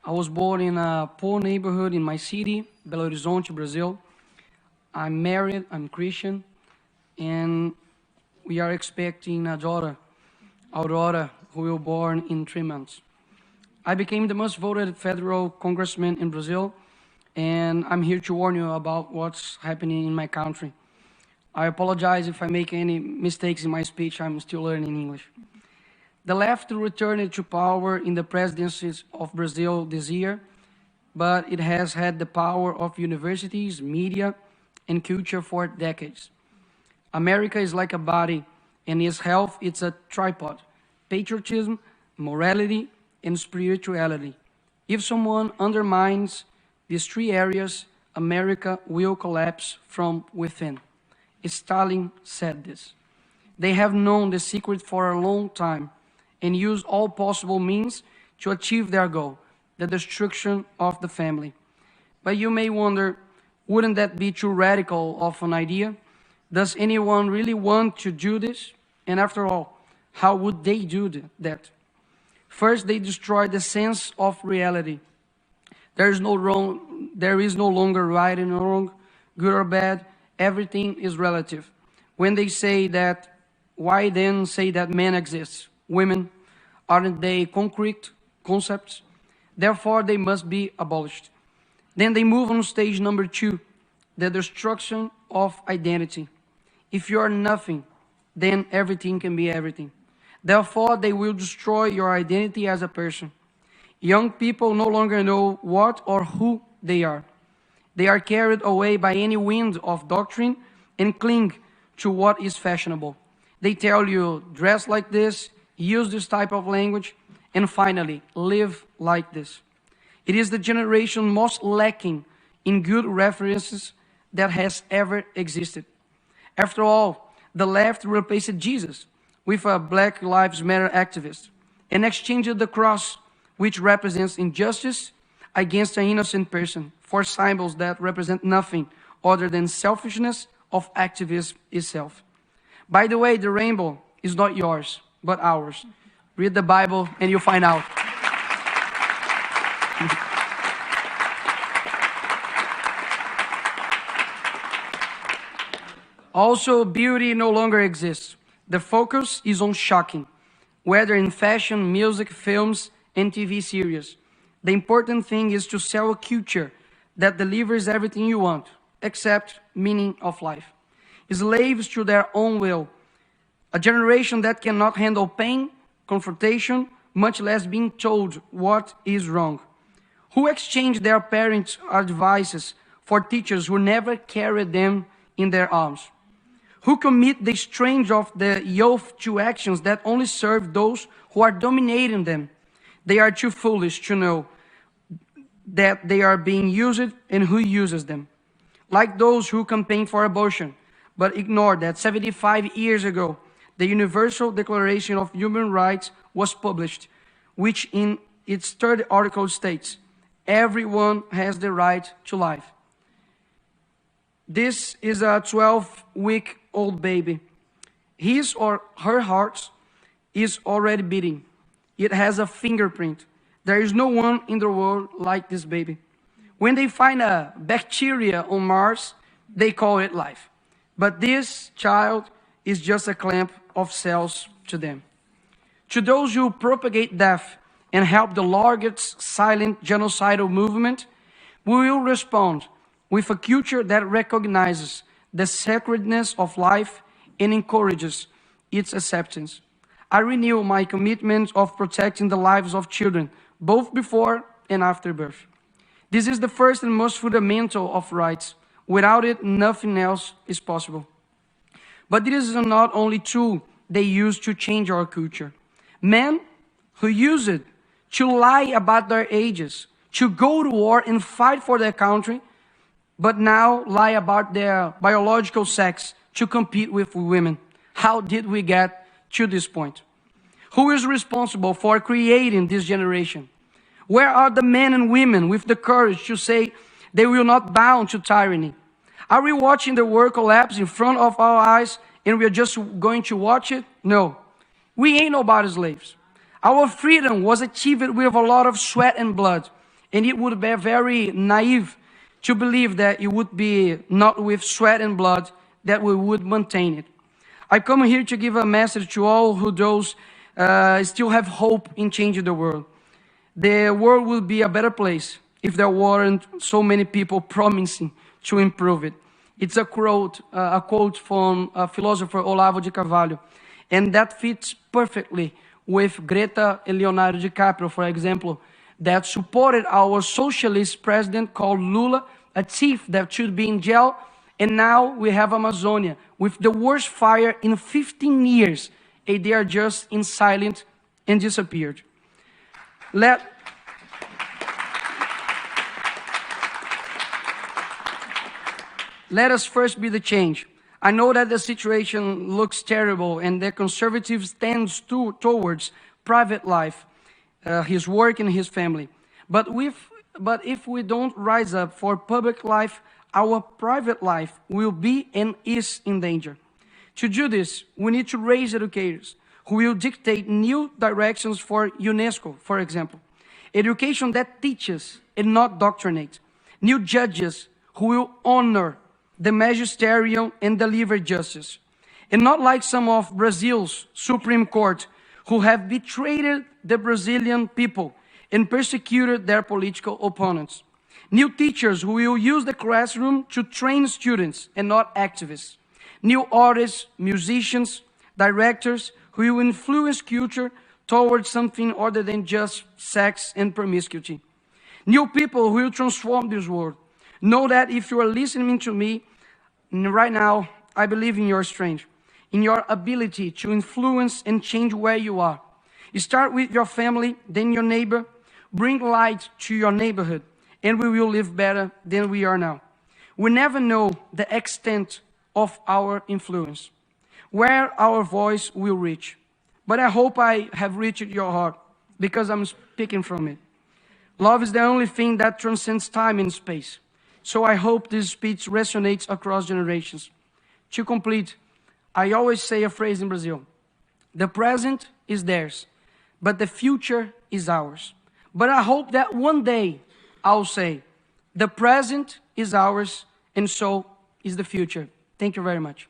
I was born in a poor neighborhood in my city, Belo Horizonte, Brazil. I'm married, I'm Christian, and we are expecting a daughter, Aurora, who will be born in 3 months. I became the most voted federal congressman in Brazil, and I'm here to warn you about what's happening in my country. I apologize if I make any mistakes in my speech. I'm still learning English. The left returned to power in the presidencies of Brazil this year, but it has had the power of universities, media, and culture for decades. America is like a body, and its health is a tripod: patriotism, morality, and spirituality. If someone undermines these 3 areas, America will collapse from within. Stalin said this. They have known the secret for a long time and use all possible means to achieve their goal, the destruction of the family. But you may wonder, wouldn't that be too radical of an idea? Does anyone really want to do this? And after all, how would they do that? First, they destroy the sense of reality. There is no longer right and wrong, good or bad. Everything is relative. When they say that, why then say that man exists? Women, aren't they concrete concepts? Therefore, they must be abolished. Then they move on stage number 2, the destruction of identity. If you are nothing, then everything can be everything. Therefore, they will destroy your identity as a person. Young people no longer know what or who they are. They are carried away by any wind of doctrine and cling to what is fashionable. They tell you, dress like this, use this type of language, and finally, live like this. It is the generation most lacking in good references that has ever existed. After all, the left replaced Jesus with a Black Lives Matter activist and exchanged the cross, which represents injustice, against an innocent person for symbols that represent nothing other than selfishness of activism itself. By the way, the rainbow is not yours, but ours. Read the Bible and you'll find out. Also, beauty no longer exists. The focus is on shocking, whether in fashion, music, films, and TV series. The important thing is to sell a culture that delivers everything you want, except meaning of life. Slaves to their own will. A generation that cannot handle pain, confrontation, much less being told what is wrong. Who exchange their parents' advices for teachers who never carried them in their arms? Who commit the strange of the youth to actions that only serve those who are dominating them? They are too foolish to know that they are being used and who uses them. Like those who campaign for abortion, but ignore that 75 years ago, the Universal Declaration of Human Rights was published, which in its 3rd article states, everyone has the right to life. This is a 12-week-old baby. His or her heart is already beating. It has a fingerprint. There is no one in the world like this baby. When they find a bacteria on Mars, they call it life. But this child is just a clump of cells to them. To those who propagate death and help the largest silent genocidal movement, we will respond with a culture that recognizes the sacredness of life and encourages its acceptance. I renew my commitment of protecting the lives of children, both before and after birth. This is the first and most fundamental of rights. Without it, nothing else is possible. But it is not only tool they use to change our culture. Men who use it to lie about their ages, to go to war and fight for their country, but now lie about their biological sex to compete with women. How did we get to this point? Who is responsible for creating this generation? Where are the men and women with the courage to say they will not bow to tyranny? Are we watching the world collapse in front of our eyes and we are just going to watch it? No. We ain't nobody's slaves. Our freedom was achieved with a lot of sweat and blood. And it would be very naive to believe that it would be not with sweat and blood that we would maintain it. I come here to give a message to all who those still have hope in changing the world. The world will be a better place if there weren't so many people promising to improve it. It's a quote from philosopher Olavo de Carvalho, and that fits perfectly with Greta and Leonardo DiCaprio, for example, that supported our socialist president called Lula, a thief that should be in jail, and now we have Amazonia with the worst fire in 15 years, and they are just in silence and disappeared. Let us first be the change. I know that the situation looks terrible and that conservatives tend towards private life, his work and his family. But if we don't rise up for public life, our private life will be and is in danger. To do this, we need to raise educators who will dictate new directions for UNESCO, for example. Education that teaches and not doctrinates. New judges who will honor the magisterium and deliver justice. And not like some of Brazil's Supreme Court who have betrayed the Brazilian people and persecuted their political opponents. New teachers who will use the classroom to train students and not activists. New artists, musicians, directors who will influence culture towards something other than just sex and promiscuity. New people who will transform this world. Know that if you are listening to me right now, I believe in your strength, in your ability to influence and change where you are. You start with your family, then your neighbor. Bring light to your neighborhood, and we will live better than we are now. We never know the extent of our influence, where our voice will reach. But I hope I have reached your heart, because I'm speaking from it. Love is the only thing that transcends time and space. So I hope this speech resonates across generations. To complete, I always say a phrase in Brazil. The present is theirs, but the future is ours. But I hope that one day I'll say, the present is ours, and so is the future. Thank you very much.